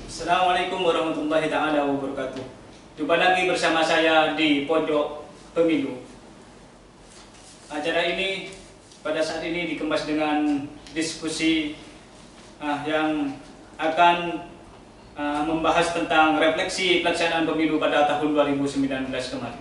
Assalamualaikum warahmatullahi taala wabarakatuh. Jumpa lagi bersama saya di Pojok Pemilu. Acara ini pada saat ini dikemas dengan diskusi yang akan membahas tentang refleksi pelaksanaan pemilu pada tahun 2019 kemarin.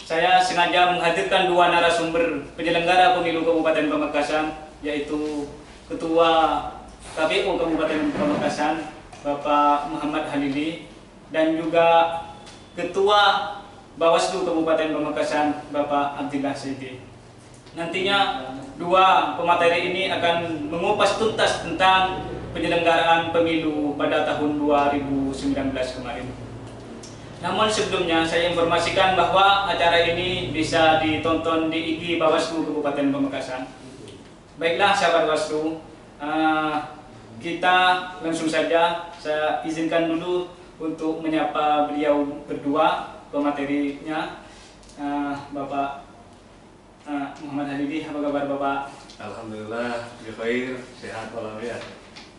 Saya sengaja menghadirkan dua narasumber penyelenggara pemilu Kabupaten Pamekasan, yaitu Ketua KPU Kabupaten Pamekasan, Bapak Muhammad Halili, dan juga Ketua Bawaslu Kabupaten Pamekasan, Bapak Abdillah Saidi. Nantinya dua pemateri ini akan mengupas tuntas tentang penyelenggaraan pemilu pada tahun 2019 kemarin. Namun sebelumnya saya informasikan bahwa acara ini bisa ditonton di IG Bawaslu Kabupaten Pamekasan. Baiklah sahabat Bawaslu, kita langsung saja. Saya izinkan dulu untuk menyapa beliau berdua pematerinya. Bapak Muhammad Halili, apa kabar Bapak? Alhamdulillah, bikhair, sehat walafiat.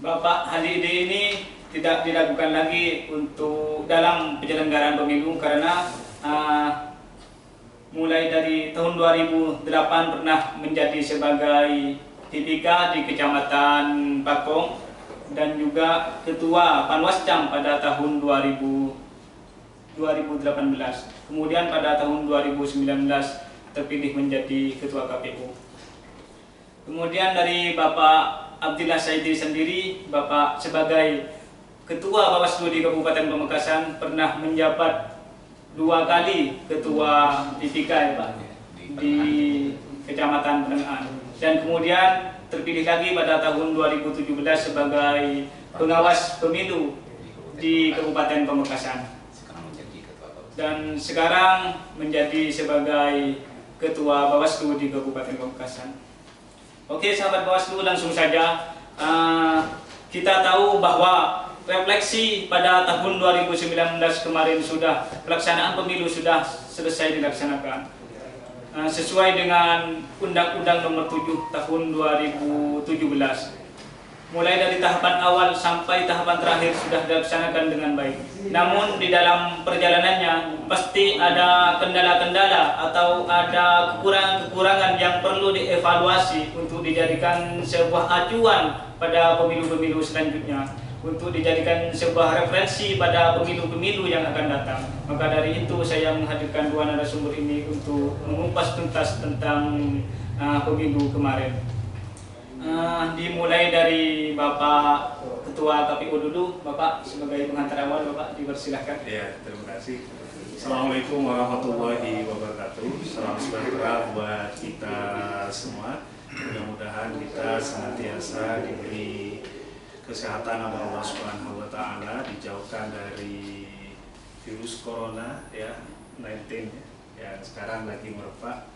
Bapak Halili ini tidak diragukan lagi untuk dalam penyelenggaraan pemilu karena mulai dari tahun 2008 pernah menjadi sebagai TPK di Kecamatan Pakong dan juga Ketua Panwascam pada tahun 2018. Kemudian pada tahun 2019 terpilih menjadi Ketua KPU. Kemudian dari Bapak Abdillah Saidi sendiri, Bapak sebagai Ketua Bawaslu di Kabupaten Pamekasan pernah menjabat 2 kali Ketua TPK ya Pak, di Kecamatan Penengahan. Dan kemudian terpilih lagi pada tahun 2017 sebagai pengawas pemilu di Kabupaten Pamekasan. Dan sekarang menjadi sebagai Ketua Bawaslu di Kabupaten Pamekasan. Oke sahabat Bawaslu, langsung saja. Kita tahu bahwa refleksi pada tahun 2019 kemarin sudah pelaksanaan pemilu sudah selesai dilaksanakan sesuai dengan Undang-Undang Nomor 7 Tahun 2017. Mulai dari tahapan awal sampai tahapan terakhir sudah dilaksanakan dengan baik. Namun di dalam perjalanannya pasti ada kendala-kendala atau ada kekurangan-kekurangan yang perlu dievaluasi untuk dijadikan sebuah acuan pada pemilu-pemilu selanjutnya, untuk dijadikan sebuah referensi pada pemilu-pemilu yang akan datang. Maka dari itu saya menghadirkan dua narasumber ini untuk mengupas tuntas tentang pemilu kemarin. Dimulai dari Bapak Ketua KPU dulu. Bapak sebagai pengantar awal, Bapak dipersilahkan. Ya, terima kasih. Assalamualaikum warahmatullahi wabarakatuh. Salam sejahtera buat kita semua. Mudah-mudahan kita senantiasa diberi kesehatan oleh Allah Subhanahu wa taala, dijauhkan dari virus corona ya 19 yang sekarang lagi merebak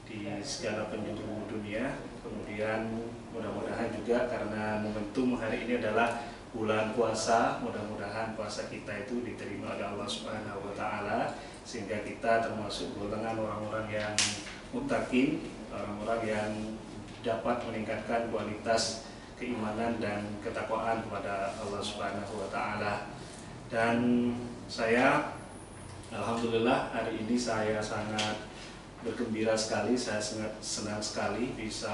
di segala penjuru dunia. Kemudian mudah-mudahan juga karena momentum hari ini adalah bulan puasa, mudah-mudahan puasa kita itu diterima oleh Allah Subhanahu wa taala sehingga kita termasuk golongan orang-orang yang muttaqin, orang-orang yang dapat meningkatkan kualitas keimanan dan ketakwaan kepada Allah Subhanahu wa taala. Dan saya alhamdulillah hari ini saya sangat bergembira sekali, saya sangat senang sekali bisa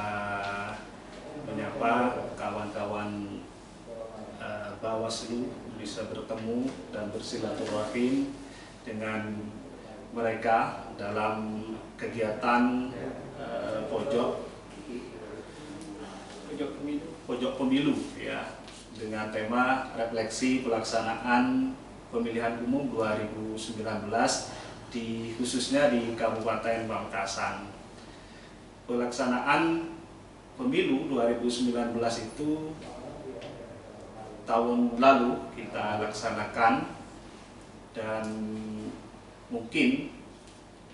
menyapa kawan-kawan Bawaslu, bisa bertemu dan bersilaturahim dengan mereka dalam kegiatan pojok pemilu ya, dengan tema refleksi pelaksanaan pemilihan umum 2019 khususnya di Kabupaten Pamekasan. Pelaksanaan pemilu 2019 itu tahun lalu kita laksanakan, dan mungkin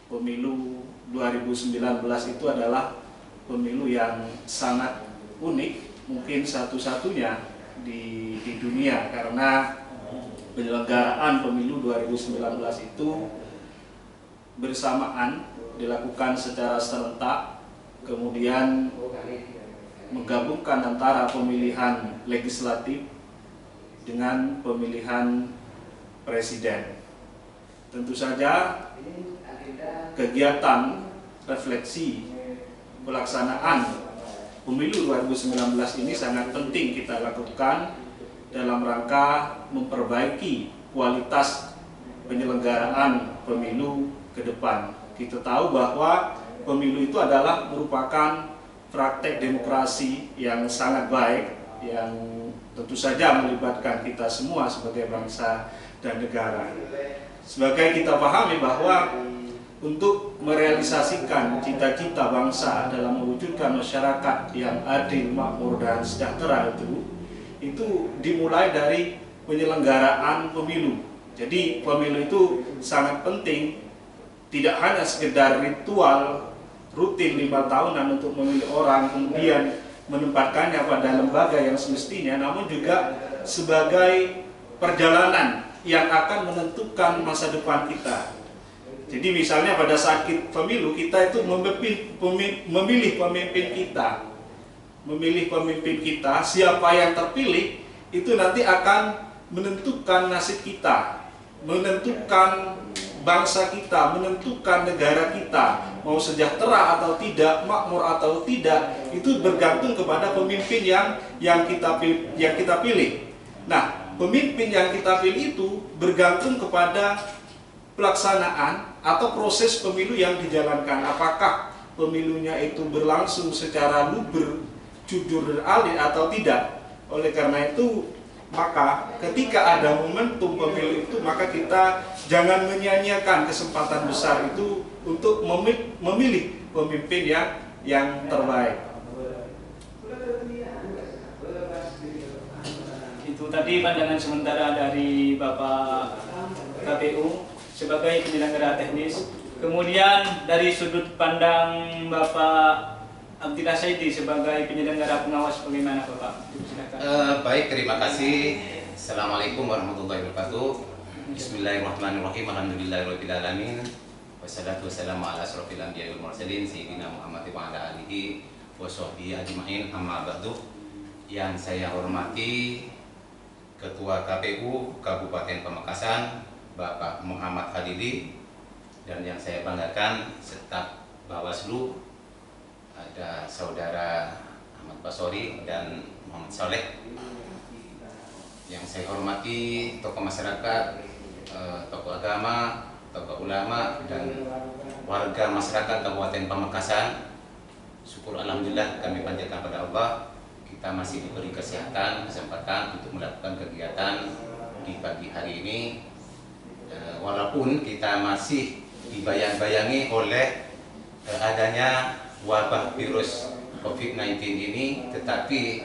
pemilu 2019 itu adalah pemilu yang sangat unik, mungkin satu-satunya di dunia, karena penyelenggaraan pemilu 2019 itu bersamaan dilakukan secara serentak, kemudian menggabungkan antara pemilihan legislatif dengan pemilihan presiden. Tentu saja kegiatan refleksi pelaksanaan pemilu 2019 ini sangat penting kita lakukan dalam rangka memperbaiki kualitas penyelenggaraan pemilu ke depan. Kita tahu bahwa pemilu itu adalah merupakan praktek demokrasi yang sangat baik, yang tentu saja melibatkan kita semua sebagai bangsa dan negara. Sebagai kita pahami bahwa untuk merealisasikan cita-cita bangsa dalam mewujudkan masyarakat yang adil, makmur, dan sejahtera itu dimulai dari penyelenggaraan pemilu. Jadi pemilu itu sangat penting, tidak hanya sekedar ritual rutin 5 tahunan untuk memilih orang kemudian menempatkannya pada lembaga yang semestinya, namun juga sebagai perjalanan yang akan menentukan masa depan kita. Jadi misalnya pada saat pemilu kita itu memilih pemimpin kita, siapa yang terpilih itu nanti akan menentukan nasib kita, menentukan bangsa kita, menentukan negara kita, mau sejahtera atau tidak, makmur atau tidak, itu bergantung kepada pemimpin yang kita pilih. Nah, pemimpin yang kita pilih itu bergantung kepada pelaksanaan atau proses pemilu yang dijalankan. Apakah pemilunya itu berlangsung secara luber, jujur, dan adil atau tidak. Oleh karena itu, maka ketika ada momentum pemilu itu, maka kita jangan menyia-nyiakan kesempatan besar itu untuk memilih pemimpin yang terbaik. Itu tadi pandangan sementara dari Bapak KPU sebagai penyelenggara teknis. Kemudian dari sudut pandang Bapak Abdillah Saidi sebagai penyelenggara pengawas, bagaimana Bapak? Baik, terima kasih. Assalamualaikum warahmatullahi wabarakatuh. Bismillahirrahmanirrahim. Alhamdulillahirabbil alamin. Wassalatu wassalamu ala asrofil anbiya'i wal mursalin sayyidina Muhammad wa ala alihi wa sahbihi ajma'in, amma ba'du. Yang saya hormati Ketua KPU Kabupaten Pamekasan Bapak Muhammad Fadili, dan yang saya banggakan staf Bawaslu, ada Saudara Ahmad Basori dan Muhammad Saleh. Yang saya hormati tokoh masyarakat, tokoh agama, tokoh ulama, dan warga masyarakat Kabupaten Pamekasan. Syukur alhamdulillah kami panjatkan pada Allah, kita masih diberi kesehatan, kesempatan untuk melakukan kegiatan di pagi hari ini. Walaupun kita masih dibayang-bayangi oleh adanya wabah virus COVID-19 ini, tetapi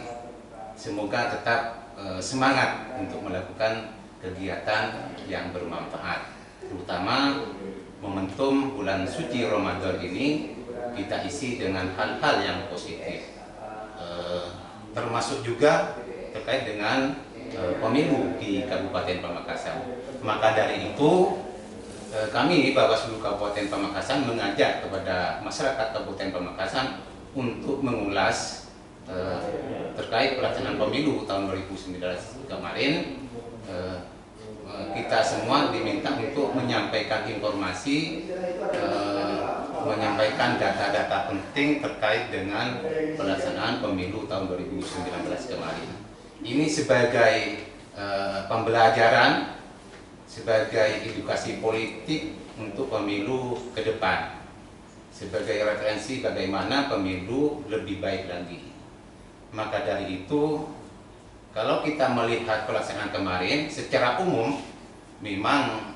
semoga tetap semangat untuk melakukan kegiatan yang bermanfaat. Terutama momentum bulan suci Ramadan ini kita isi dengan hal-hal yang positif, termasuk juga terkait dengan pemilu di Kabupaten Pamekasan. Maka dari itu kami Bawaslu Kabupaten Pamekasan mengajak kepada masyarakat Kabupaten Pamekasan untuk mengulas terkait pelaksanaan pemilu tahun 2019 kemarin. Kita semua diminta untuk menyampaikan informasi, menyampaikan data-data penting terkait dengan pelaksanaan pemilu tahun 2019 kemarin. Ini sebagai pembelajaran, sebagai edukasi politik untuk pemilu ke depan, sebagai referensi bagaimana pemilu lebih baik lagi. Maka dari itu, kalau kita melihat pelaksanaan kemarin, secara umum memang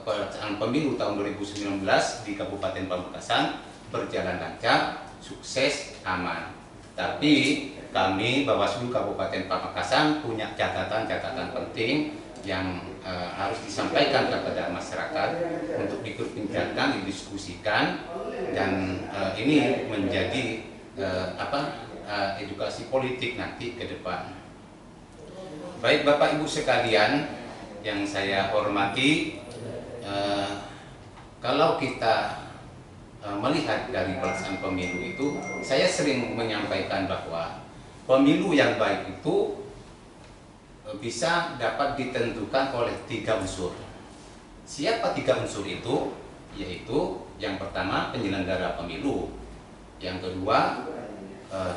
pelaksanaan pemilu tahun 2019 di Kabupaten Pamekasan berjalan lancar, sukses, aman. Tapi kami Bawaslu Kabupaten Pamekasan punya catatan-catatan penting yang harus disampaikan kepada masyarakat untuk diperbincangkan, didiskusikan, dan ini menjadi edukasi politik nanti ke depan. Baik Bapak Ibu sekalian yang saya hormati, kalau kita melihat dari pelaksanaan pemilu itu, saya sering menyampaikan bahwa pemilu yang baik itu bisa dapat ditentukan oleh 3 unsur. Siapa 3 unsur itu? Yaitu yang pertama penyelenggara pemilu, yang kedua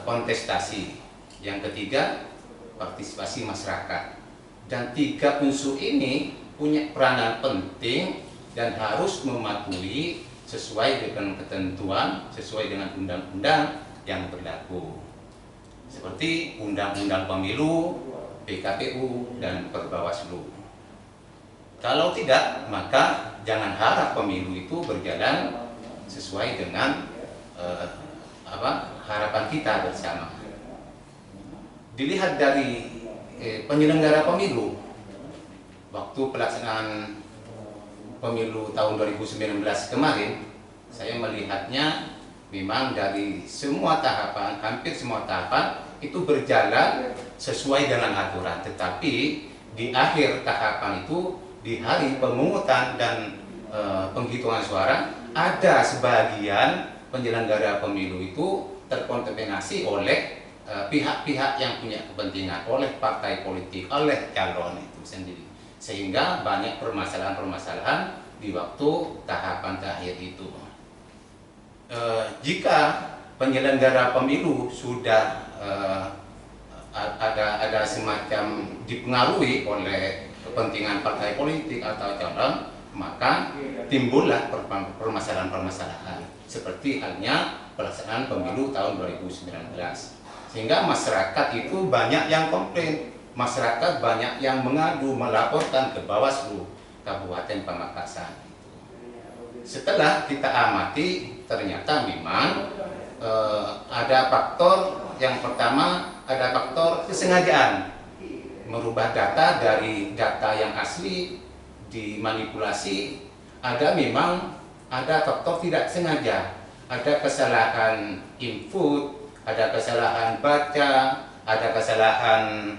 kontestasi, yang ketiga partisipasi masyarakat. Dan 3 unsur ini punya peranan penting dan harus mematuhi sesuai dengan ketentuan, sesuai dengan undang-undang yang berlaku. Seperti Undang-Undang Pemilu, PKPU, dan Perbawaslu. Kalau tidak, maka jangan harap pemilu itu berjalan sesuai dengan harapan kita bersama. Dilihat dari penyelenggara pemilu, waktu pelaksanaan pemilu tahun 2019 kemarin, saya melihatnya memang dari semua tahapan, hampir semua tahapan itu berjalan sesuai dengan aturan. Tetapi di akhir tahapan itu, di hari pemungutan dan penghitungan suara, ada sebagian penyelenggara pemilu itu terkontaminasi oleh pihak-pihak yang punya kepentingan, oleh partai politik, oleh calon itu sendiri. Sehingga banyak permasalahan-permasalahan di waktu tahapan terakhir itu. Jika penyelenggara pemilu sudah ada semacam dipengaruhi oleh kepentingan partai politik atau calon, maka timbullah permasalahan-permasalahan seperti halnya pelaksanaan pemilu tahun 2019. Sehingga masyarakat itu banyak yang komplain, masyarakat banyak yang mengadu, melaporkan ke Bawaslu Kabupaten Pamekasan. Setelah kita amati, ternyata memang ada faktor. Yang pertama, ada faktor kesengajaan, merubah data dari data yang asli dimanipulasi. Ada faktor tidak sengaja, ada kesalahan input, ada kesalahan baca, ada kesalahan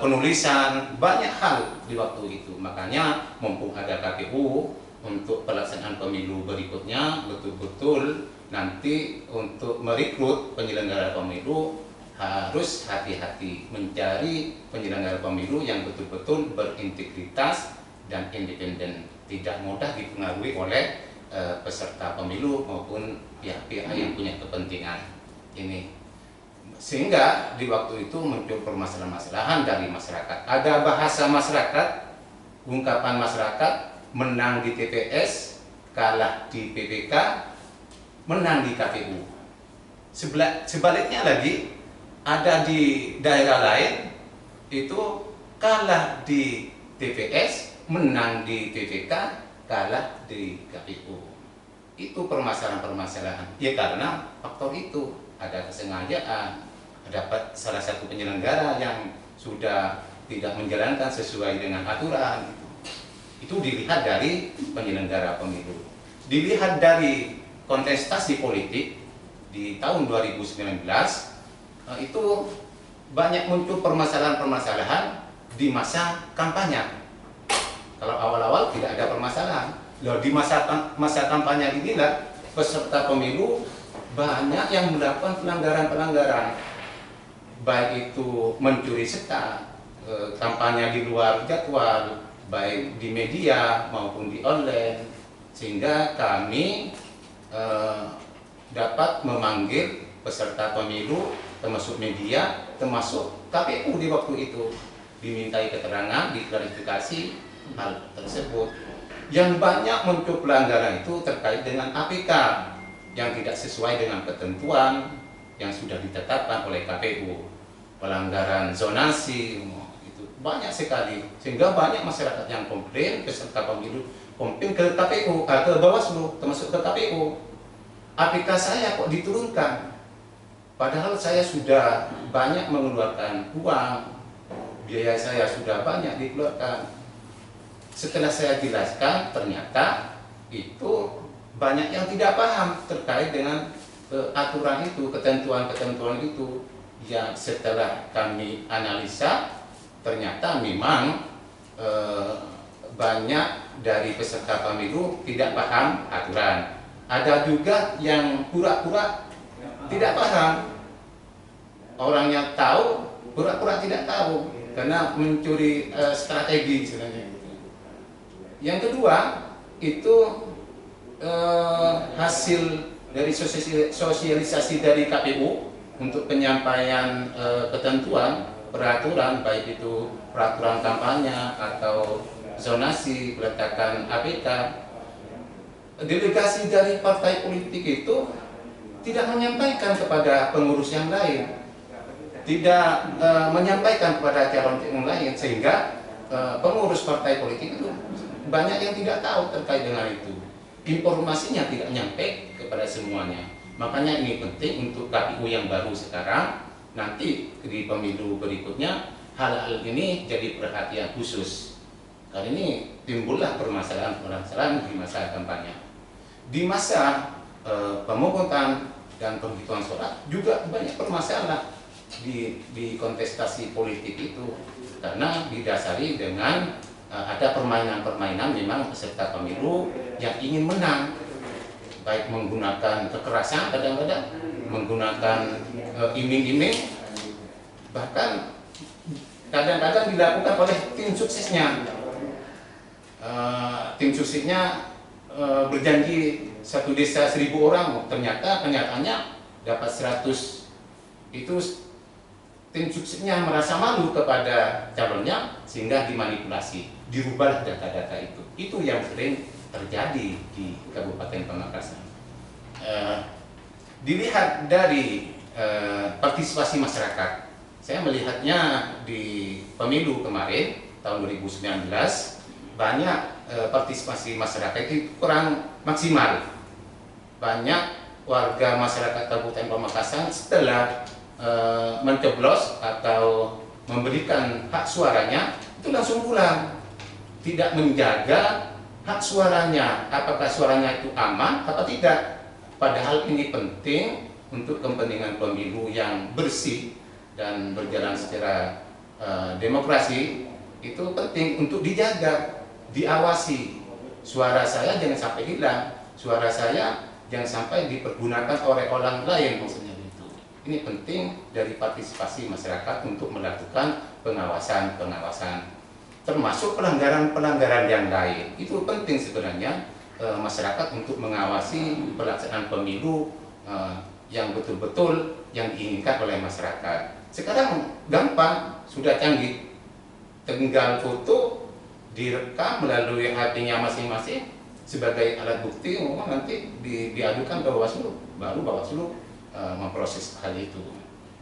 penulisan, banyak hal di waktu itu. Makanya mumpung ada KPU, untuk pelaksanaan pemilu berikutnya betul-betul nanti untuk merekrut penyelenggara pemilu harus hati-hati mencari penyelenggara pemilu yang betul-betul berintegritas dan independen, tidak mudah dipengaruhi oleh peserta pemilu maupun pihak-pihak yang punya kepentingan ini. Sehingga di waktu itu muncul permasalahan-masalahan dari masyarakat. Ada bahasa masyarakat, ungkapan masyarakat, menang di TPS, kalah di PPK, menang di KPU. Sebaliknya lagi, ada di daerah lain itu kalah di TPS, menang di PPK, kalah di KPU. Itu permasalahan-permasalahan. Ya karena faktor itu, ada kesengajaan, ada salah satu penyelenggara yang sudah tidak menjalankan sesuai dengan aturan. Itu dilihat dari penyelenggara pemilu. Dilihat dari kontestasi politik di tahun 2019, itu banyak muncul permasalahan-permasalahan di masa kampanye. Kalau awal-awal tidak ada permasalahan. Loh, di masa kampanye inilah peserta pemilu banyak yang melakukan pelanggaran-pelanggaran, baik itu mencuri sekat, kampanye di luar jadwal, baik di media maupun di online, sehingga kami dapat memanggil peserta pemilu, termasuk media, termasuk KPU di waktu itu, dimintai keterangan, diklarifikasi hal tersebut. Yang banyak muncul pelanggaran itu terkait dengan APK yang tidak sesuai dengan ketentuan yang sudah ditetapkan oleh KPU, pelanggaran zonasi, itu banyak sekali, sehingga banyak masyarakat yang komplain, peserta pemilu komplain ke KPU, ke Bawaslu, termasuk ke KPU. APK saya kok diturunkan, padahal saya sudah banyak mengeluarkan uang, biaya saya sudah banyak dikeluarkan. Setelah saya jelaskan, ternyata itu banyak yang tidak paham terkait dengan aturan itu, ketentuan-ketentuan itu. Yang setelah kami analisa, ternyata memang banyak dari peserta pemilu tidak paham aturan. Ada juga yang pura-pura tidak paham. Orangnya tahu, pura-pura tidak tahu karena mencuri strategi sebenarnya. Yang kedua itu hasil dari sosialisasi dari KPU untuk penyampaian ketentuan peraturan, baik itu peraturan kampanye atau zonasi, peletakan APK. Delegasi dari partai politik itu tidak menyampaikan kepada pengurus yang lain, tidak menyampaikan kepada calon yang lain, sehingga pengurus partai politik itu banyak yang tidak tahu terkait dengan itu. Informasinya tidak nyampe kepada semuanya. Makanya ini penting untuk KPU yang baru sekarang, nanti di pemilu berikutnya hal-hal ini jadi perhatian khusus. Karena ini timbullah permasalahan-permasalahan di masa kampanye. Di masa pemungutan dan penghitungan suara juga banyak permasalahan di kontestasi politik itu, karena didasari dengan ada permainan-permainan memang peserta pemilu yang ingin menang, baik menggunakan kekerasan, kadang-kadang menggunakan iming-iming, bahkan kadang-kadang dilakukan oleh tim suksesnya. Tim suksesnya berjanji satu desa 1000 orang, ternyata kenyataannya dapat 100. Itu tim suksesnya merasa malu kepada calonnya sehingga dimanipulasi, dirubah data-data itu. Itu yang sering terjadi di Kabupaten Pamekasan. Dilihat dari partisipasi masyarakat, saya melihatnya di pemilu kemarin tahun 2019 banyak partisipasi masyarakat itu kurang maksimal. Banyak warga masyarakat Kabupaten Pamekasan setelah mencoblos atau memberikan hak suaranya itu langsung pulang, tidak menjaga hak suaranya, apakah suaranya itu aman atau tidak. Padahal ini penting untuk kepentingan pemilu yang bersih dan berjalan secara demokrasi. Itu penting untuk dijaga, diawasi. Suara saya jangan sampai hilang, suara saya jangan sampai dipergunakan oleh orang lain, maksudnya itu. Ini penting dari partisipasi masyarakat untuk melakukan pengawasan, termasuk pelanggaran-pelanggaran yang lain. Itu penting sebenarnya masyarakat untuk mengawasi pelaksanaan pemilu yang betul-betul yang diinginkan oleh masyarakat. Sekarang gampang, sudah canggih, tinggal foto, direkam melalui HP-nya masing-masing sebagai alat bukti, nanti diadukan ke Bawaslu, baru Bawaslu memproses hal itu.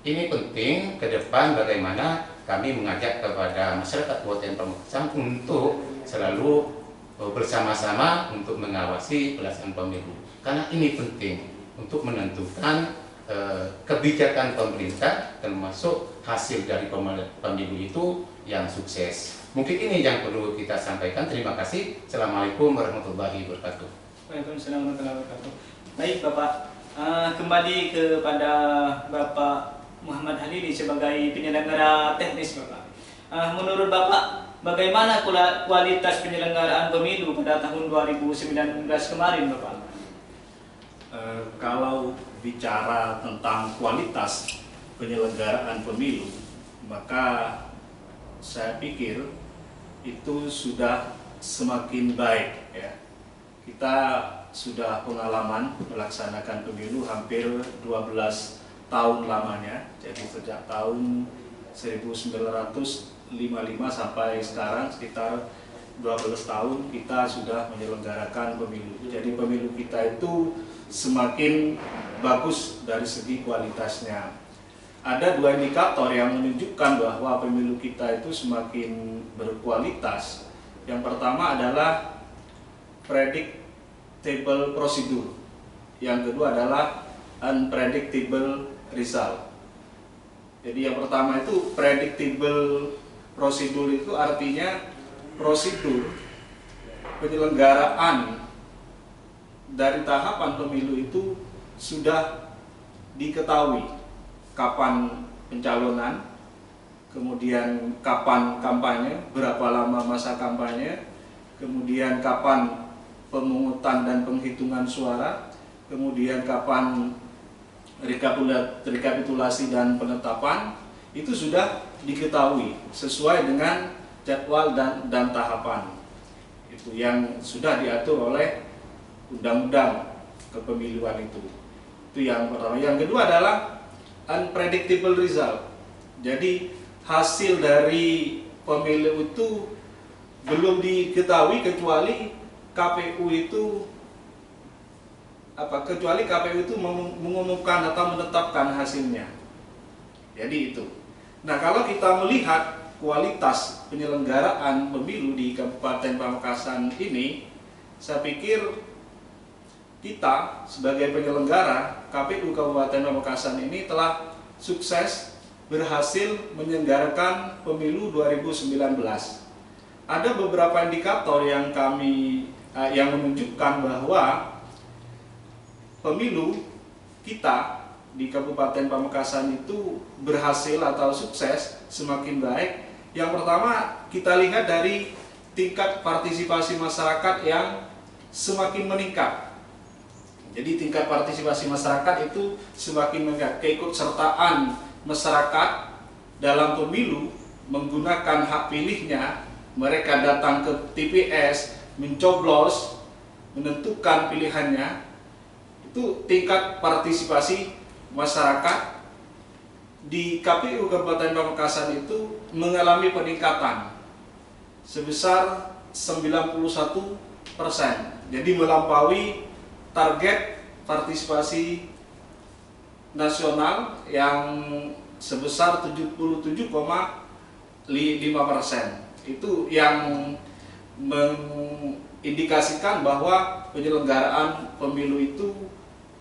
Ini penting ke depan bagaimana kami mengajak kepada masyarakat Kabupaten Pamekasan untuk selalu bersama-sama untuk mengawasi pelaksanaan pemilu, karena ini penting untuk menentukan kebijakan pemerintah termasuk hasil dari pemilu itu yang sukses. Mungkin ini yang perlu kita sampaikan. Terima kasih. Assalamualaikum warahmatullahi wabarakatuh. Waalaikumsalam warahmatullahi wabarakatuh. Baik Bapak, kembali kepada Bapak Muhammad Halili sebagai penyelenggara teknis Bapak. Menurut Bapak, bagaimana kualitas penyelenggaraan pemilu pada tahun 2019 kemarin Bapak? Kalau bicara tentang kualitas penyelenggaraan pemilu, maka saya pikir itu sudah semakin baik ya. Kita sudah pengalaman melaksanakan pemilu hampir 12 tahun lamanya. Jadi sejak tahun 1955 sampai sekarang sekitar 12 tahun kita sudah menyelenggarakan pemilu. Jadi pemilu kita itu semakin bagus dari segi kualitasnya. Ada dua indikator yang menunjukkan bahwa pemilu kita itu semakin berkualitas. Yang pertama adalah predictable prosedur. Yang kedua adalah unpredictable result. Jadi yang pertama itu predictable prosedur, itu artinya prosedur penyelenggaraan dari tahapan pemilu itu sudah diketahui. Kapan pencalonan, kemudian kapan kampanye, berapa lama masa kampanye, kemudian kapan pemungutan dan penghitungan suara, kemudian kapan rekapitulasi dan penetapan, itu sudah diketahui sesuai dengan jadwal dan tahapan. Itu yang sudah diatur oleh undang-undang kepemiluan itu. Itu yang pertama. Yang kedua adalah unpredictable result. Jadi hasil dari pemilu itu belum diketahui kecuali KPU itu mengumumkan atau menetapkan hasilnya. Jadi itu. Nah, kalau kita melihat kualitas penyelenggaraan pemilu di Kabupaten Pamekasan ini, saya pikir kita sebagai penyelenggara KPU Kabupaten Pamekasan ini telah sukses berhasil menyelenggarakan pemilu 2019. Ada beberapa indikator yang menunjukkan bahwa pemilu kita di Kabupaten Pamekasan itu berhasil atau sukses semakin baik. Yang pertama, kita lihat dari tingkat partisipasi masyarakat yang semakin meningkat. Jadi tingkat partisipasi masyarakat itu semakin meningkat. Keikutsertaan masyarakat dalam pemilu menggunakan hak pilihnya, mereka datang ke TPS, mencoblos, menentukan pilihannya, itu tingkat partisipasi masyarakat di KPU Kabupaten Pamekasan itu mengalami peningkatan sebesar 91%. Jadi melampaui target partisipasi nasional yang sebesar 77,5%. Itu yang mengindikasikan bahwa penyelenggaraan pemilu itu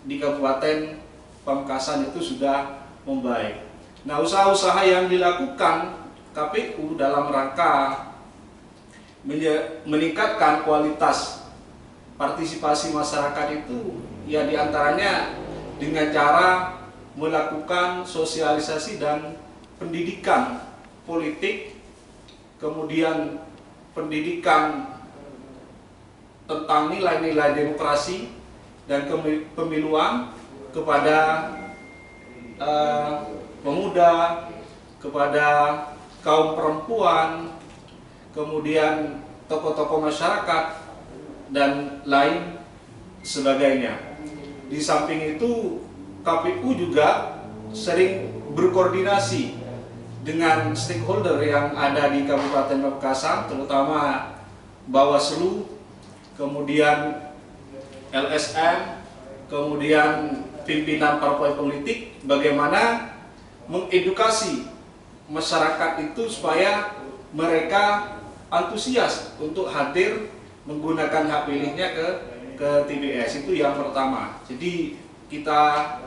di Kabupaten Pamekasan itu sudah membaik. Nah, usaha-usaha yang dilakukan KPU dalam rangka meningkatkan kualitas partisipasi masyarakat itu, ya diantaranya dengan cara melakukan sosialisasi dan pendidikan politik, kemudian pendidikan tentang nilai-nilai demokrasi dan kepemiluan kepada pemuda, kepada kaum perempuan, kemudian tokoh-tokoh masyarakat, dan lain sebagainya. Di samping itu, KPU juga sering berkoordinasi dengan stakeholder yang ada di Kabupaten Pamekasan, terutama Bawaslu, kemudian LSM, kemudian pimpinan partai politik, bagaimana mengedukasi masyarakat itu supaya mereka antusias untuk hadir menggunakan hak pilihnya ke TPS. Itu yang pertama. Jadi kita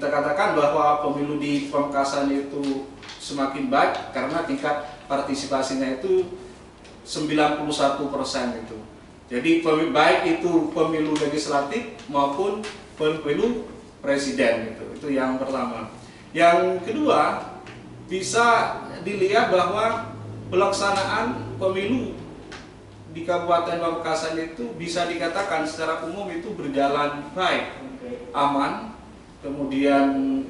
katakan bahwa pemilu di Pamekasan itu semakin baik karena tingkat partisipasinya itu 91% itu. Jadi baik itu pemilu legislatif maupun pemilu presiden itu yang pertama. Yang kedua, bisa dilihat bahwa pelaksanaan pemilu di Kabupaten Pamekasan itu bisa dikatakan secara umum itu berjalan baik, aman, kemudian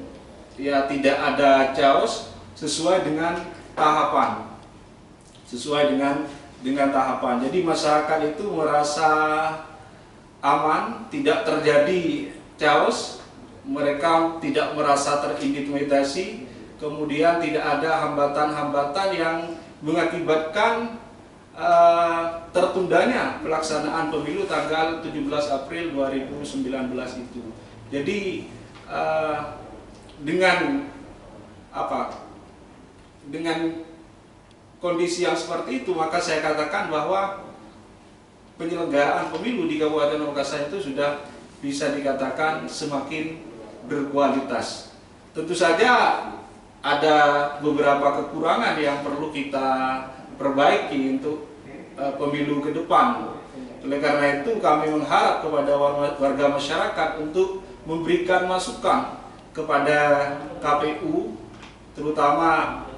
ya tidak ada chaos, sesuai dengan tahapan. Jadi masyarakat itu merasa aman, tidak terjadi chaos, mereka tidak merasa terintimidasi, kemudian tidak ada hambatan-hambatan yang mengakibatkan tertundanya pelaksanaan pemilu tanggal 17 April 2019 itu. Jadi dengan kondisi yang seperti itu, maka saya katakan bahwa penyelenggaraan pemilu di Kabupaten Pamekasan itu sudah bisa dikatakan semakin berkualitas. Tentu saja ada beberapa kekurangan yang perlu kita perbaiki untuk pemilu ke depan. Oleh karena itu kami mengharap kepada warga masyarakat untuk memberikan masukan kepada KPU, terutama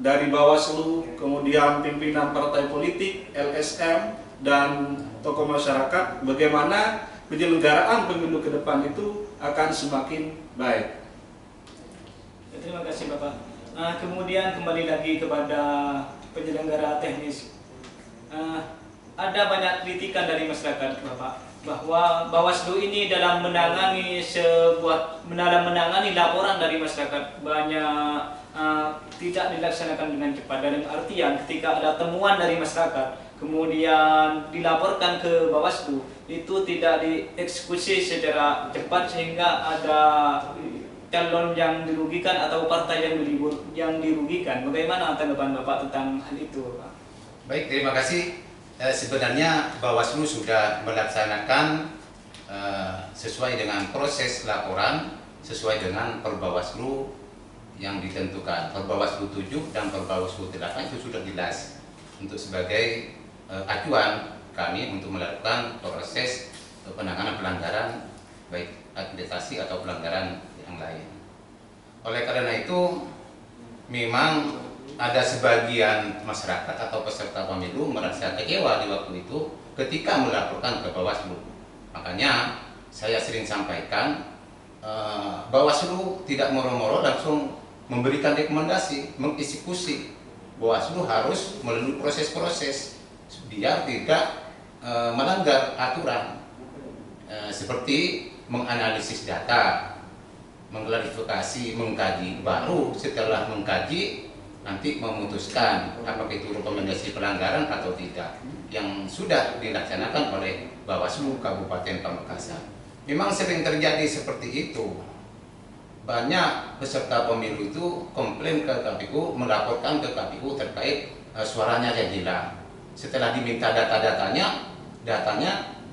dari Bawaslu, kemudian pimpinan partai politik, LSM, dan tokoh masyarakat, bagaimana penyelenggaraan pemilu ke depan itu akan semakin baik. Ya, terima kasih Bapak. Kemudian kembali lagi kepada penyelenggara teknis. Ada banyak kritikan dari masyarakat Bapak bahwa Bawaslu ini dalam menangani laporan dari masyarakat banyak tidak dilaksanakan dengan cepat. Dalam artian ketika ada temuan dari masyarakat kemudian dilaporkan ke Bawaslu itu tidak dieksekusi secara cepat sehingga ada calon yang dirugikan atau partai yang dirugikan. Bagaimana tanggapan Bapak tentang hal itu, Pak? Baik, terima kasih. Sebenarnya Bawaslu sudah melaksanakan sesuai dengan proses laporan, sesuai dengan Perbawaslu yang ditentukan. Perbawaslu 7 dan Perbawaslu 8 itu sudah jelas untuk sebagai acuan kami untuk melakukan proses penanganan pelanggaran baik akreditasi atau pelanggaran yang lain. Oleh karena itu memang ada sebagian masyarakat atau peserta pemilu merasa kecewa di waktu itu ketika melaporkan ke Bawaslu. Makanya saya sering sampaikan Bawaslu tidak moro-moro langsung memberikan rekomendasi, mengeksekusi. Bawaslu harus melalui proses-proses biar tidak melanggar aturan, seperti menganalisis data, mengklarifikasi, mengkaji, baru setelah mengkaji nanti memutuskan apakah itu rekomendasi pelanggaran atau tidak, yang sudah dilaksanakan oleh Bawaslu Kabupaten Pamekasan. Memang sering terjadi seperti itu. Banyak peserta pemilu itu komplain ke KPU, melaporkan ke KPU terkait suaranya yang hilang. Setelah diminta datanya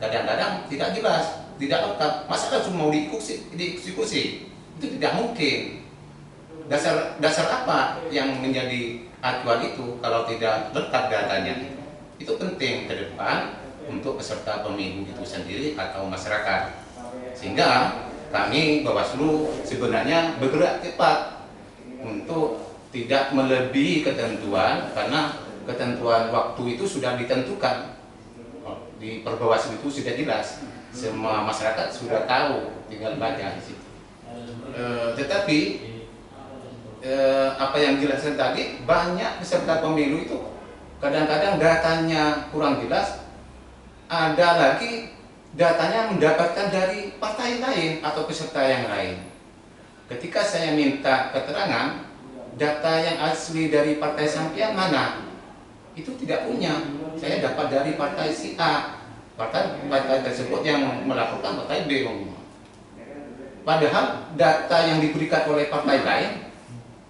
kadang-kadang tidak jelas, tidak lengkap. Masa langsung mau dieksekusi? Itu tidak mungkin. Dasar apa yang menjadi acuan itu kalau tidak lengkap datanya? Itu penting ke depan untuk peserta pemilu itu sendiri atau masyarakat. Sehingga kami Bawaslu sebenarnya bergerak cepat untuk tidak melebihi ketentuan, karena ketentuan waktu itu sudah ditentukan di Perbawaslu, itu sudah jelas, semua masyarakat sudah tahu, tinggal baca di situ. Tetapi apa yang dijelaskan tadi, banyak peserta pemilu itu kadang-kadang datanya kurang jelas, ada lagi datanya mendapatkan dari partai lain atau peserta yang lain. Ketika saya minta keterangan, data yang asli dari partai sampean mana? Itu tidak punya. Saya dapat dari partai si A. Partai tersebut yang melaporkan partai B. Padahal data yang diberikan oleh partai lain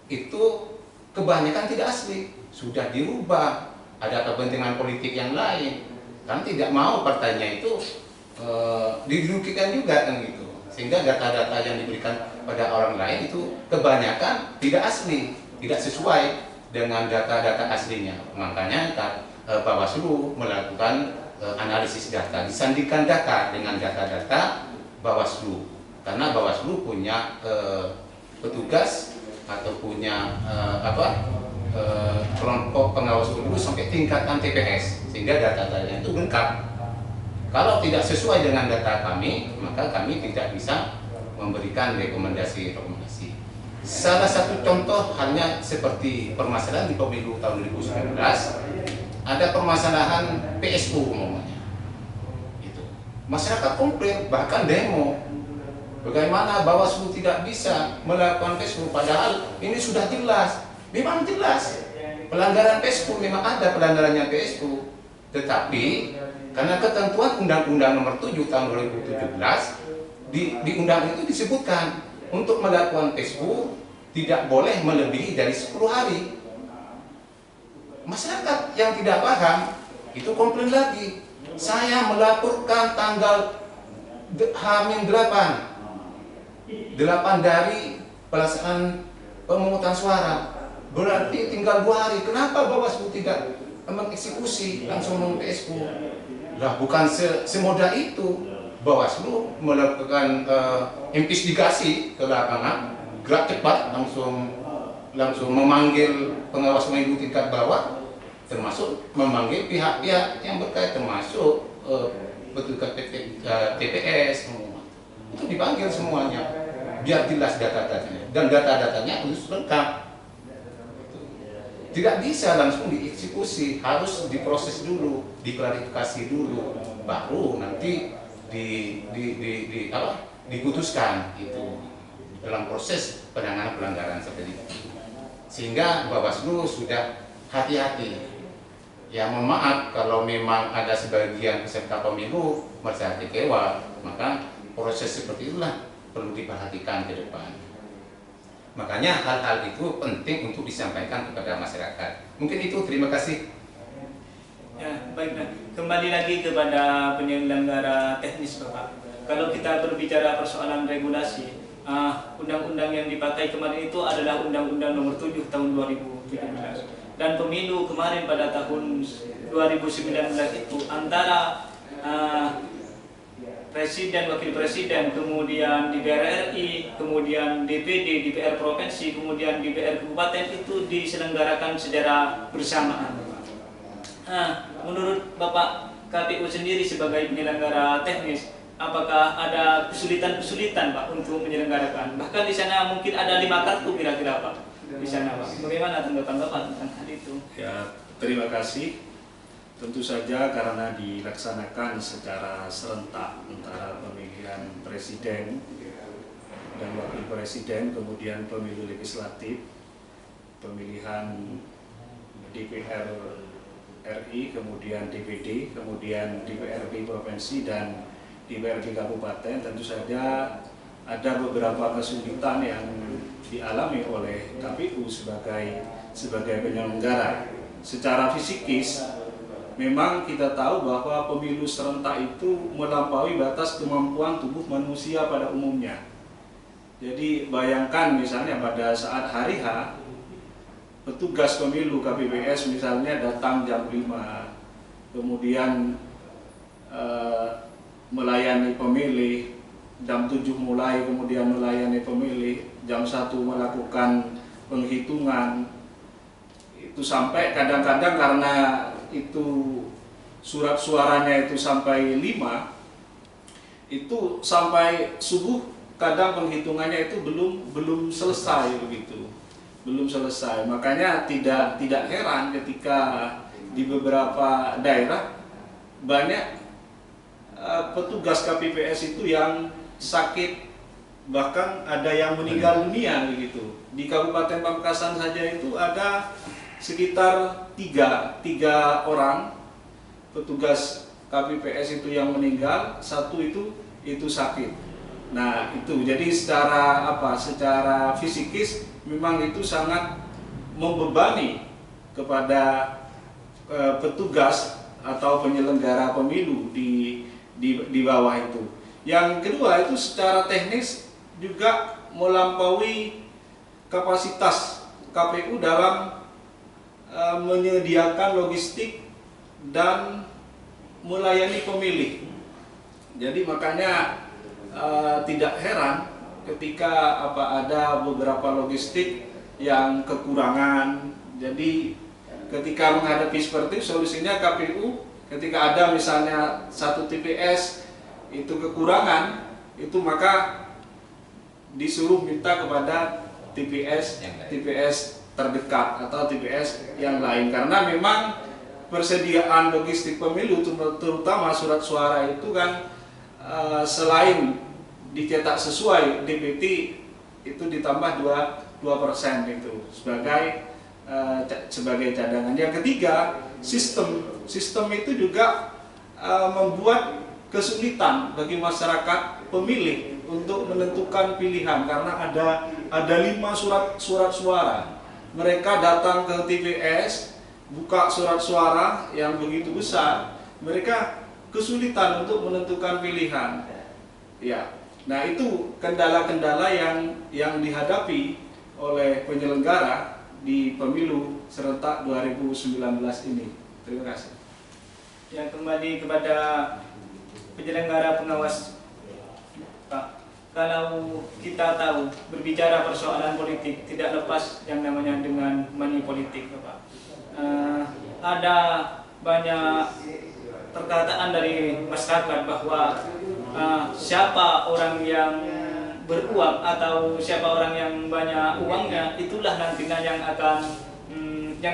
itu kebanyakan tidak asli, sudah dirubah, ada kepentingan politik yang lain, kan tidak mau partainya itu dirugikan juga kan gitu, sehingga data-data yang diberikan pada orang lain itu kebanyakan tidak asli, tidak sesuai dengan data-data aslinya. Makanya Bawaslu melakukan analisis data, disandingkan data dengan data-data Bawaslu, karena Bawaslu punya petugas atau punya kelompok pengawas pemilu sampai tingkatan TPS, sehingga data-datanya itu lengkap. Kalau tidak sesuai dengan data kami, maka kami tidak bisa memberikan rekomendasi. Salah satu contoh halnya seperti permasalahan di pemilu tahun 2019, ada permasalahan PSU umumnya. Itu masyarakat komplain, bahkan demo. Bagaimana Bawaslu tidak bisa melakukan PSU, padahal ini sudah jelas, memang jelas pelanggaran PSU, memang ada pelanggarannya PSU, tetapi karena ketentuan Undang-Undang Nomor 7 Tahun 2017 di undang itu disebutkan untuk melakukan PSU tidak boleh melebihi dari 10 hari. Masyarakat yang tidak paham itu komplain lagi. Saya melaporkan tanggal H-8 dari pelaksanaan pemungutan suara, berarti tinggal 2 hari. Kenapa Bawaslu tidak mengeksekusi, langsung meng-PSU? Lah bukan semudah itu. Bawaslu melakukan investigasi ke lapangan, gerak cepat, langsung memanggil pengawas pemilu tingkat bawah, termasuk memanggil pihak-pihak yang berkait, termasuk petugas TPS itu dipanggil semuanya biar jelas data-datanya, dan data-datanya harus lengkap. Tidak bisa langsung dieksekusi, harus diproses dulu, diklarifikasi dulu, baru nanti diputuskan itu dalam proses penanganan pelanggaran seperti itu. Sehingga Bawaslu sudah hati-hati. Ya mohon maaf kalau memang ada sebagian peserta pemilu merasa kecewa, maka proses seperti itulah perlu diperhatikan ke depan. Makanya hal-hal itu penting untuk disampaikan kepada masyarakat. Mungkin itu, terima kasih. Ya, baik. Nah, kembali lagi kepada penyelenggara teknis, Bapak. Kalau kita berbicara persoalan regulasi, undang-undang yang dipakai kemarin itu adalah Undang-Undang Nomor 7 Tahun 2017. Dan pemilu kemarin pada tahun 2019 itu antara Presiden, Wakil Presiden, kemudian DPR RI, kemudian DPD, DPR Provinsi, kemudian DPR Kabupaten itu diselenggarakan secara bersamaan. Menurut Bapak KPU sendiri sebagai penyelenggara teknis, apakah ada kesulitan-kesulitan Pak untuk menyelenggarakan? Bahkan di sana mungkin ada 5 kartu kira-kira Pak di sana Pak. Bagaimana tanggapan Bapak tentang hal itu? Ya, terima kasih. Tentu saja karena dilaksanakan secara serentak antara pemilihan presiden dan wakil presiden, kemudian pemilu legislatif, pemilihan DPR RI, kemudian DPD, kemudian DPRD provinsi dan DPRD kabupaten, tentu saja ada beberapa kesulitan yang dialami oleh KPU sebagai penyelenggara. Secara fisikis, memang kita tahu bahwa pemilu serentak itu melampaui batas kemampuan tubuh manusia pada umumnya. Jadi bayangkan misalnya pada saat hari H, petugas pemilu KPPS misalnya datang jam 5, kemudian melayani pemilih, jam 7 mulai, kemudian melayani pemilih, jam 1 melakukan penghitungan. Itu sampai kadang-kadang karena itu surat suaranya itu sampai 5, itu sampai subuh kadang penghitungannya itu belum selesai begitu. Belum selesai. Makanya tidak heran ketika di beberapa daerah banyak petugas KPPS itu yang sakit, bahkan ada yang meninggal dunia begitu. Di Kabupaten Pamekasan saja itu ada sekitar tiga orang petugas KPPS itu yang meninggal, 1 itu sakit. Nah itu jadi secara fisikis memang itu sangat membebani kepada petugas atau penyelenggara pemilu di bawah itu. Yang kedua itu secara teknis juga melampaui kapasitas KPU dalam menyediakan logistik dan melayani pemilih. Jadi makanya tidak heran ketika ada beberapa logistik yang kekurangan. Jadi ketika menghadapi seperti itu, solusinya KPU ketika ada misalnya 1 TPS itu kekurangan, itu maka disuruh minta kepada TPS terdekat atau TPS yang lain, karena memang persediaan logistik pemilu terutama surat suara itu kan selain dicetak sesuai DPT itu ditambah 2% itu sebagai cadangan. Yang ketiga, sistem itu juga membuat kesulitan bagi masyarakat pemilih untuk menentukan pilihan, karena ada 5 surat suara. Mereka datang ke TPS, buka surat suara yang begitu besar, mereka kesulitan untuk menentukan pilihan. Ya, nah itu kendala-kendala yang dihadapi oleh penyelenggara di pemilu serentak 2019 ini. Terima kasih. Ya, kembali kepada penyelenggara pengawas Pak. Kalau kita tahu berbicara persoalan politik tidak lepas yang namanya dengan money politik, Pak. Ada banyak perkataan dari masyarakat bahwa siapa orang yang beruang atau siapa orang yang banyak uangnya, itulah nantinya yang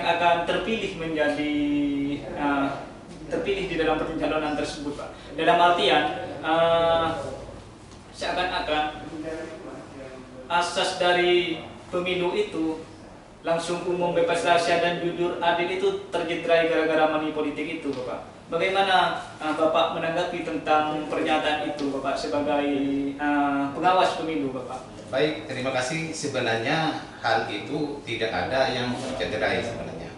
akan terpilih menjadi terpilih di dalam pencalonan tersebut, Pak. Dalam artian seakan-akan asas dari pemilu itu langsung, umum, bebas, rahasia, dan jujur, adil itu tercederai gara-gara money politik itu, Bapak. Bagaimana Bapak menanggapi tentang pernyataan itu, Bapak, sebagai pengawas pemilu, Bapak? Baik, terima kasih. Sebenarnya hal itu tidak ada yang tercederai sebenarnya.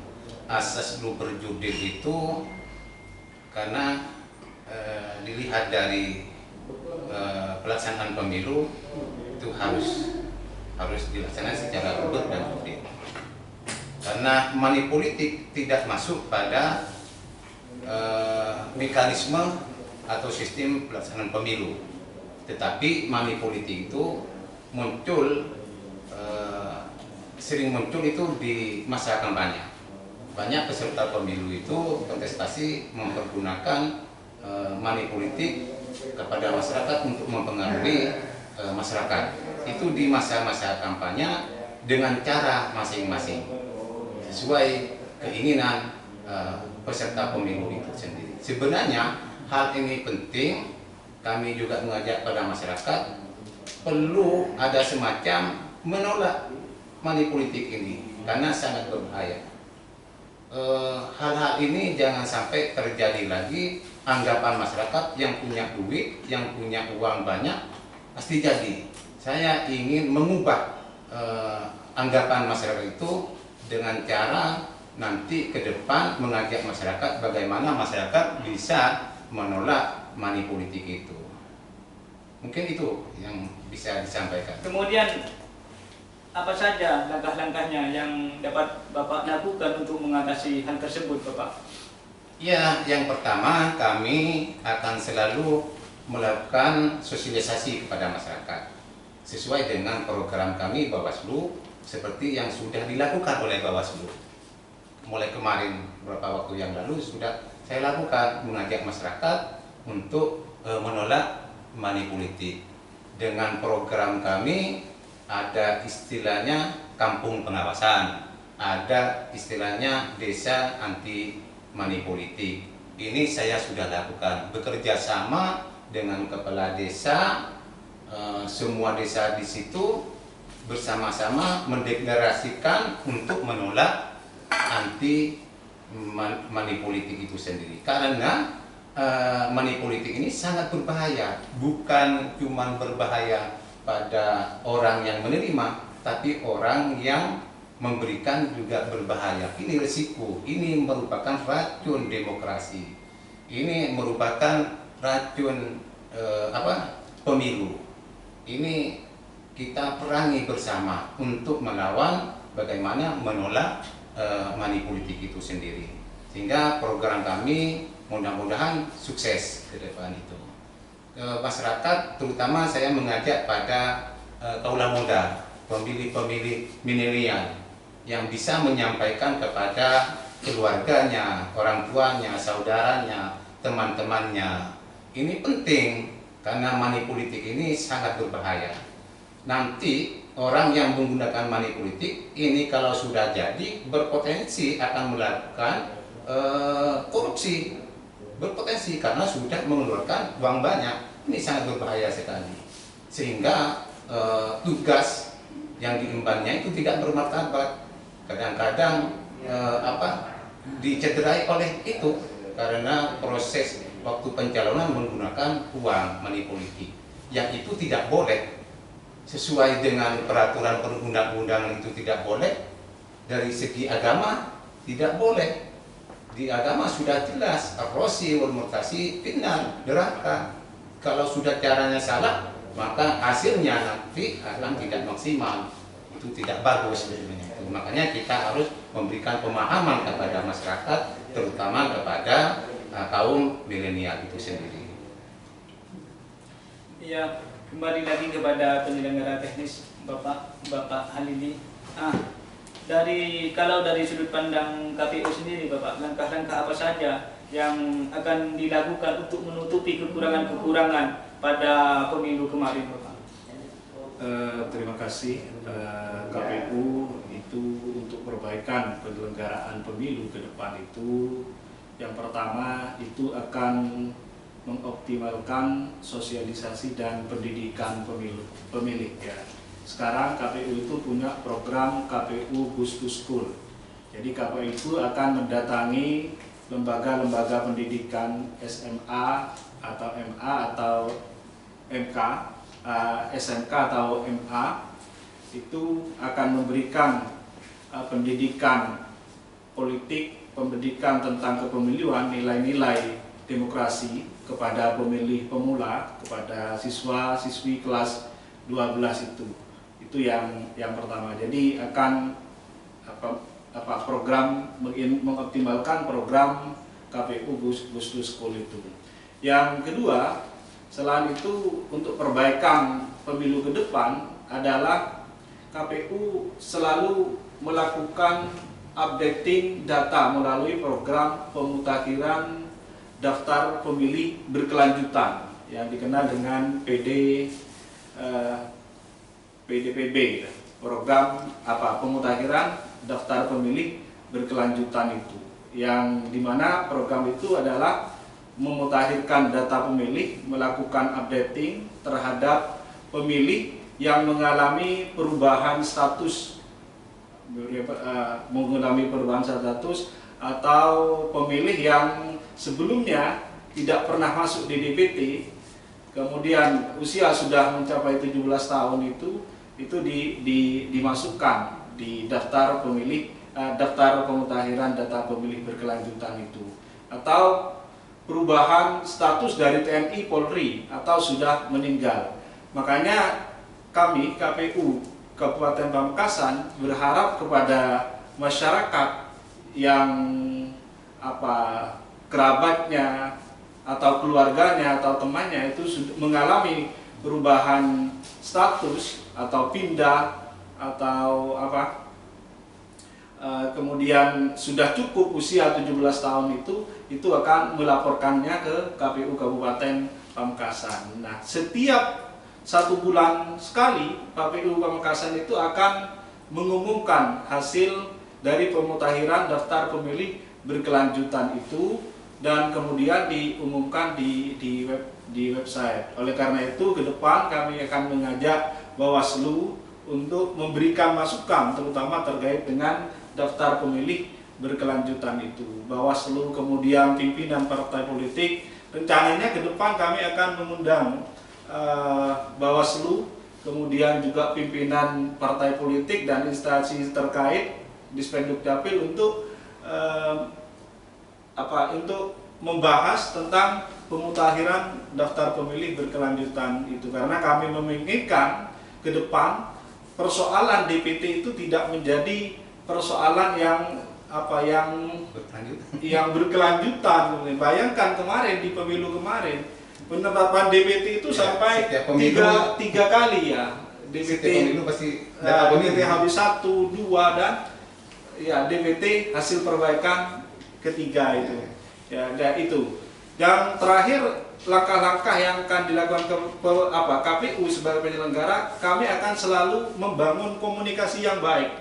Asas lu berjudil itu karena dilihat dari pelaksanaan pemilu itu harus dilaksanakan secara jujur dan jurdil. Karena money politik tidak masuk pada mekanisme atau sistem pelaksanaan pemilu, tetapi money politik itu sering muncul itu di masa kampanye. Banyak peserta pemilu itu kontestasi mempergunakan money politik kepada masyarakat untuk mempengaruhi masyarakat. Itu di masa-masa kampanye dengan cara masing-masing, sesuai keinginan peserta pemilu itu sendiri. Sebenarnya hal ini penting, kami juga mengajak pada masyarakat perlu ada semacam menolak money politik ini karena sangat berbahaya. Hal-hal ini jangan sampai terjadi lagi. Anggapan masyarakat yang punya duit, yang punya uang banyak pasti jadi. Saya ingin mengubah anggapan masyarakat itu dengan cara nanti ke depan mengajak masyarakat bagaimana masyarakat bisa menolak money politik itu. Mungkin itu yang bisa disampaikan. Kemudian apa saja langkah-langkahnya yang dapat Bapak lakukan untuk mengatasi hal tersebut, Bapak? Ya, yang pertama kami akan selalu melakukan sosialisasi kepada masyarakat sesuai dengan program kami Bawaslu seperti yang sudah dilakukan oleh Bawaslu. Mulai kemarin beberapa waktu yang lalu sudah saya lakukan mengajak masyarakat untuk menolak money politik. Dengan program kami ada istilahnya kampung pengawasan, ada istilahnya desa anti money politik. Ini saya sudah lakukan bekerja sama dengan kepala desa, semua desa di situ bersama-sama mendeklarasikan untuk menolak anti money politik itu sendiri. Karena money politik ini sangat berbahaya, bukan cuma berbahaya pada orang yang menerima, tapi orang yang memberikan juga berbahaya. Ini resiko, ini merupakan racun demokrasi, ini merupakan racun pemilu. Ini kita perangi bersama untuk melawan bagaimana menolak money politik itu sendiri. Sehingga program kami mudah-mudahan sukses ke depan itu. Masyarakat, terutama saya mengajak pada kaula muda, pemilih-pemilih milenial yang bisa menyampaikan kepada keluarganya, orang tuanya, saudaranya, teman-temannya. Ini penting karena money politik ini sangat berbahaya. Nanti orang yang menggunakan money politik ini kalau sudah jadi berpotensi akan melakukan korupsi, berpotensi karena sudah mengeluarkan uang banyak. Ini sangat berbahaya sekali, sehingga tugas yang diembannya itu tidak bermartabat. Kadang-kadang dicederai oleh itu karena proses waktu pencalonan menggunakan uang money politik, yang itu tidak boleh. Sesuai dengan peraturan perundang-undangan itu tidak boleh. Dari segi agama tidak boleh. Di agama sudah jelas ar-rosi wal murtasi finnar, neraka. Kalau sudah caranya salah, maka hasilnya nanti akan tidak maksimal. Itu tidak bagus sebenarnya. Makanya kita harus memberikan pemahaman kepada masyarakat, terutama kepada kaum milenial itu sendiri. Iya, kembali lagi kepada penyelenggara teknis Bapak Halili. Kalau dari sudut pandang KPU sendiri Bapak, langkah-langkah apa saja yang akan dilakukan untuk menutupi kekurangan-kekurangan pada pemilu kemarin Bapak? Terima kasih. KPU itu untuk perbaikan penyelenggaraan pemilu ke depan itu, yang pertama itu akan mengoptimalkan sosialisasi dan pendidikan pemilih ya. Sekarang KPU itu punya program KPU Bus to School. Jadi KPU itu akan mendatangi lembaga-lembaga pendidikan SMA atau MA atau MK, SMK atau MA, itu akan memberikan pendidikan politik, pendidikan tentang kepemiluan, nilai-nilai demokrasi kepada pemilih pemula, kepada siswa-siswi kelas 12 itu. Itu yang pertama. Jadi akan program mengoptimalkan program KPU Bus to School itu. Yang kedua, selain itu untuk perbaikan pemilu ke depan adalah KPU selalu melakukan updating data melalui program pemutakhiran daftar pemilih berkelanjutan yang dikenal dengan PDPB, program pemutakhiran daftar pemilih berkelanjutan itu, yang dimana program itu adalah memutakhirkan data pemilih, melakukan updating terhadap pemilih yang mengalami perubahan status, atau pemilih yang sebelumnya tidak pernah masuk di DPT, kemudian usia sudah mencapai 17 tahun itu dimasukkan di daftar pemilih, daftar pemutakhiran data pemilih berkelanjutan itu, atau perubahan status dari TNI Polri atau sudah meninggal. Makanya kami KPU Kabupaten Pamekasan berharap kepada masyarakat yang kerabatnya atau keluarganya atau temannya itu mengalami perubahan status atau pindah atau kemudian sudah cukup usia 17 tahun itu akan melaporkannya ke KPU Kabupaten Pamekasan. Nah, setiap 1 bulan sekali KPU Pamekasan itu akan mengumumkan hasil dari pemutakhiran daftar pemilih berkelanjutan itu dan kemudian diumumkan di website. Oleh karena itu ke depan kami akan mengajak Bawaslu untuk memberikan masukan terutama terkait dengan daftar pemilih berkelanjutan itu. Bawaslu kemudian pimpinan partai politik, rencananya ke depan kami akan mengundang Bawaslu, kemudian juga pimpinan partai politik dan instansi terkait Dispenduk Dapil untuk membahas tentang pemutakhiran daftar pemilih berkelanjutan itu, karena kami menginginkan ke depan persoalan DPT itu tidak menjadi persoalan yang berkelanjutan. Bayangkan kemarin di pemilu kemarin penetapan DPT itu sampai tiga kali ya. DPT habis 1, 2 dan ya DPT hasil perbaikan ketiga itu. Ya, dan itu. Yang terakhir, langkah-langkah yang akan dilakukan KPU sebagai penyelenggara, kami akan selalu membangun komunikasi yang baik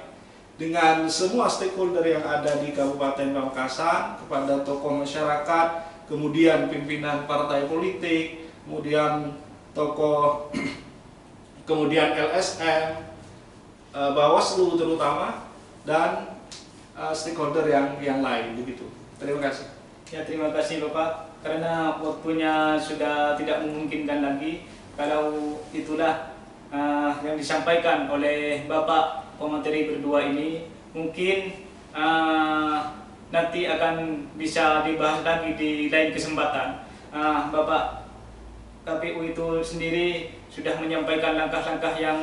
dengan semua stakeholder yang ada di Kabupaten Pamekasan, kepada tokoh masyarakat, kemudian pimpinan partai politik, kemudian kemudian LSM, Bawaslu terutama, dan stakeholder yang lain begitu. Terima kasih. Ya, terima kasih Bapak, karena waktunya sudah tidak memungkinkan lagi. Kalau itulah yang disampaikan oleh Bapak pemateri berdua ini, mungkin nanti akan bisa dibahas lagi di lain kesempatan. Bapak KPU itu sendiri sudah menyampaikan langkah-langkah yang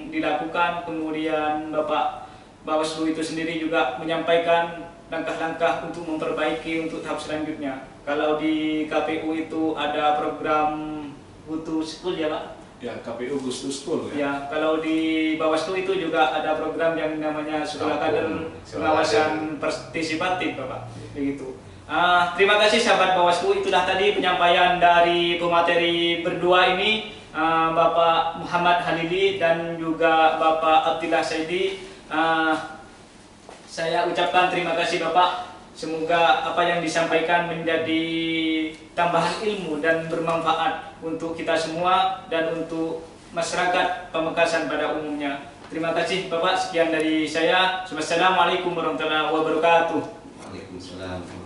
dilakukan, kemudian Bapak Bawaslu itu sendiri juga menyampaikan langkah-langkah untuk memperbaiki untuk tahap selanjutnya. Kalau di KPU itu ada program Butuh School ya Pak, Ya, KPU Gustu School ya. Ya, kalau di Bawaslu itu juga ada program yang namanya Sekolah Kader Pengawasan Partisipatif, Bapak. Begitu. Terima kasih sahabat Bawaslu, itulah tadi penyampaian dari pemateri berdua ini, Bapak Muhammad Halili dan juga Bapak Abdillah Saidi. Saya ucapkan terima kasih Bapak. Semoga apa yang disampaikan menjadi tambahan ilmu dan bermanfaat untuk kita semua dan untuk masyarakat Pamekasan pada umumnya. Terima kasih Bapak, sekian dari saya. Wassalamualaikum warahmatullahi wabarakatuh. Waalaikumsalam.